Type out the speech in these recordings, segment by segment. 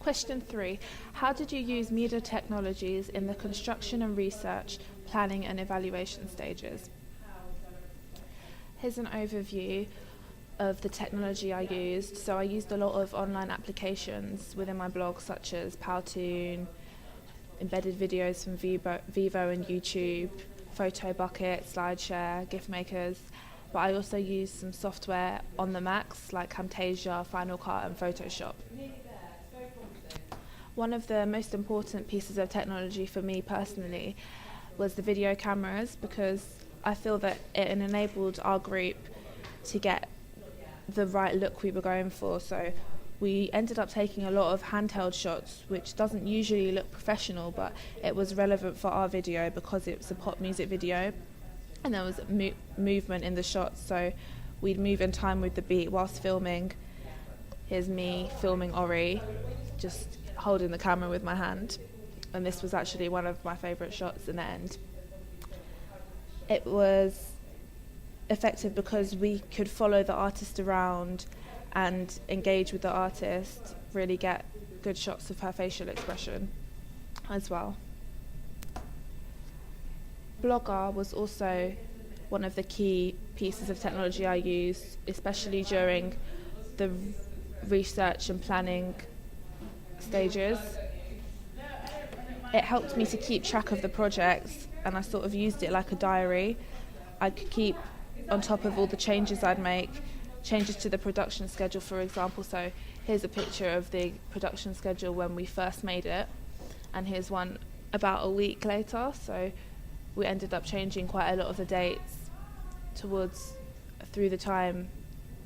Question 3. How did you use media technologies in the construction and research, planning and evaluation stages? Here's an overview of the technology I used. So I used a lot of online applications within my blog, such as Powtoon, embedded videos from Vivo and YouTube, Photo Bucket, SlideShare, GIF makers. But I also used some software on the Macs like Camtasia, Final Cut and Photoshop. One of the most important pieces of technology for me personally was the video cameras, because I feel that it enabled our group to get the right look we were going for. So we ended up taking a lot of handheld shots, which doesn't usually look professional, but it was relevant for our video because it was a pop music video and there was movement in the shots, so we'd move in time with the beat whilst filming. Here's me filming Ori, just holding the camera with my hand, and this was actually one of my favourite shots in the end. It was effective because we could follow the artist around and engage with the artist, really get good shots of her facial expression as well. Blogger was also one of the key pieces of technology I used, especially during the research and planning stages. It helped me to keep track of the projects, and I sort of used it like a diary. I could keep on top of all the changes I'd make, changes to the production schedule, for example. So here's a picture of the production schedule when we first made it, and here's one about a week later. So we ended up changing quite a lot of the dates through the time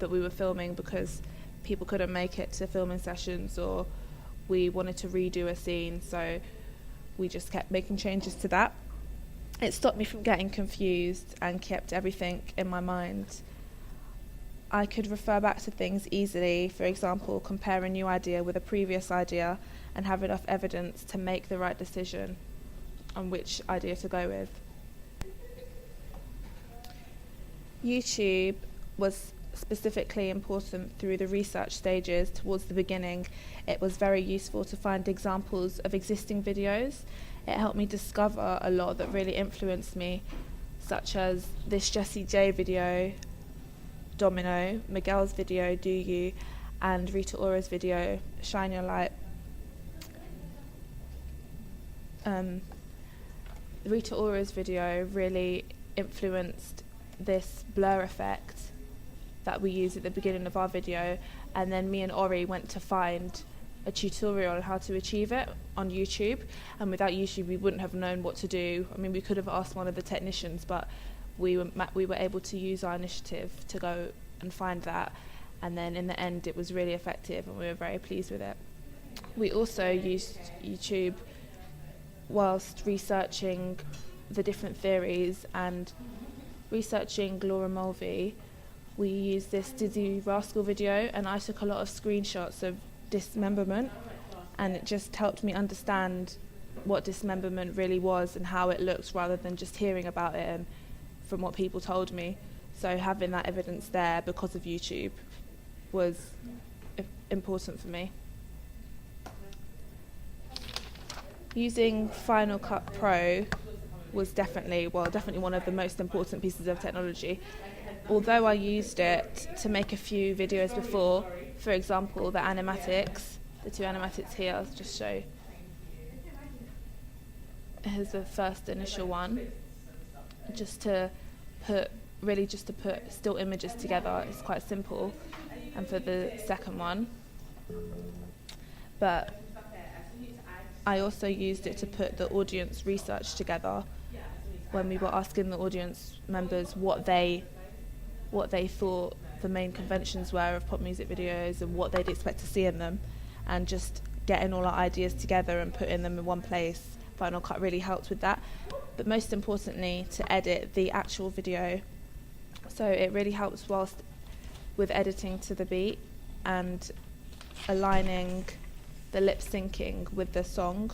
that we were filming, because people couldn't make it to filming sessions, or we wanted to redo a scene, so we just kept making changes to that. It stopped me from getting confused and kept everything in my mind. I could refer back to things easily, for example, compare a new idea with a previous idea and have enough evidence to make the right decision on which idea to go with. YouTube was specifically important through the research stages towards the beginning. It was very useful to find examples of existing videos. It helped me discover a lot that really influenced me, such as this Jessie J video, Domino, Miguel's video, Do You, and Rita Ora's video, Shine Your Light. Rita Ora's video really influenced this blur effect that we use at the beginning of our video, and then me and Ori went to find a tutorial on how to achieve it on YouTube, and without YouTube we wouldn't have known what to do. I mean, we could have asked one of the technicians, but we were able to use our initiative to go and find that, and then in the end it was really effective and we were very pleased with it. We also used YouTube whilst researching the different theories and researching Laura Mulvey. We used this Dizzy Rascal video, and I took a lot of screenshots of dismemberment, and it just helped me understand what dismemberment really was and how it looked, rather than just hearing about it and from what people told me. So having that evidence there because of YouTube was important for me. Using Final Cut Pro was definitely one of the most important pieces of technology. Although I used it to make a few videos before, for example, the animatics, the two animatics here, I'll just show. Here's the first initial one, just to put still images together. It's quite simple. And for the second one, but I also used it to put the audience research together when we were asking the audience members what they thought the main conventions were of pop music videos and what they'd expect to see in them, and just getting all our ideas together and putting them in one place. Final Cut really helped with that, but most importantly to edit the actual video. So it really helps with editing to the beat and aligning the lip syncing with the song.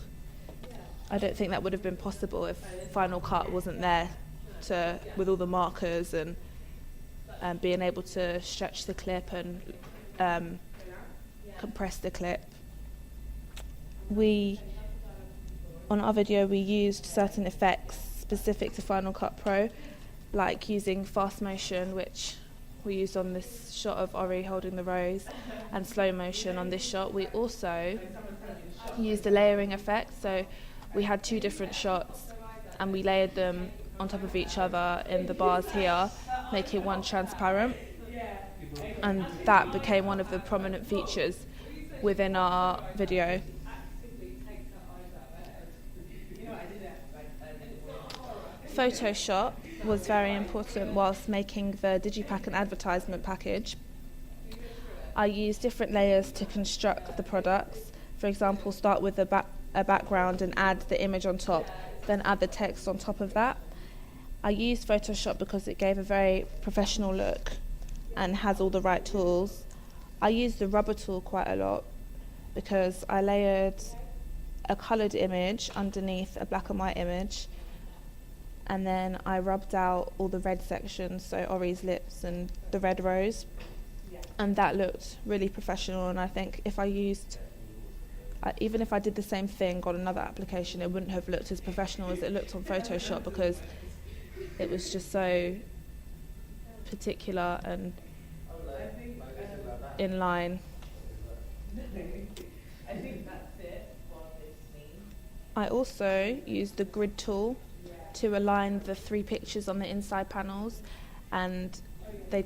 I don't think that would have been possible if Final Cut wasn't there with all the markers and being able to stretch the clip and compress the clip. on our video we used certain effects specific to Final Cut Pro, like using fast motion, which we used on this shot of Ori holding the rose, and slow motion on this shot. We also used a layering effect, so we had 2 different shots and we layered them on top of each other in the bars here, making one transparent, and that became one of the prominent features within our video. Photoshop was very important whilst making the digipack and advertisement package. I used different layers to construct the products. For example, start with a background and add the image on top, then add the text on top of that. I used Photoshop because it gave a very professional look and has all the right tools. I used the rubber tool quite a lot because I layered a coloured image underneath a black and white image, and then I rubbed out all the red sections, so Ori's lips and the red rose, and that looked really professional. And I think if I used, even if I did the same thing on another application, it wouldn't have looked as professional as it looked on Photoshop, because it was just so particular and in line. I also used the grid tool to align the 3 pictures on the inside panels, and they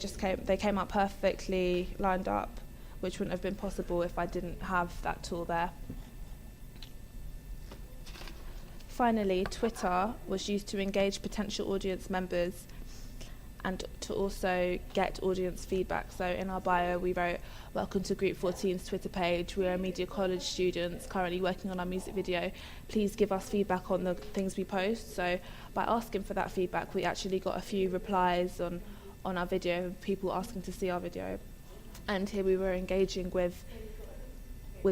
came out perfectly lined up, which wouldn't have been possible if I didn't have that tool there. Finally, Twitter was used to engage potential audience members and to also get audience feedback. So in our bio we wrote, "Welcome to Group 14's Twitter page. We are media college students currently working on our music video. Please give us feedback on the things we post." So by asking for that feedback, we actually got a few replies on our video, people asking to see our video. And here we were engaging with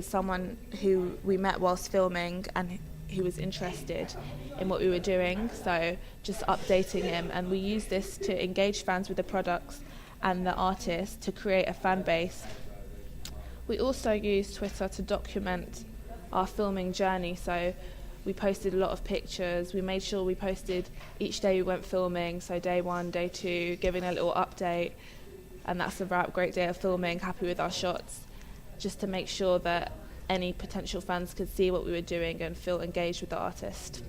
someone who we met whilst filming and who was interested in what we were doing, so just updating him. And we used this to engage fans with the products and the artists to create a fan base. We also used Twitter to document our filming journey, so we posted a lot of pictures. We made sure we posted each day we went filming, so day 1, day 2, giving a little update, and that's a great day of filming, happy with our shots, just to make sure that any potential fans could see what we were doing and feel engaged with the artist.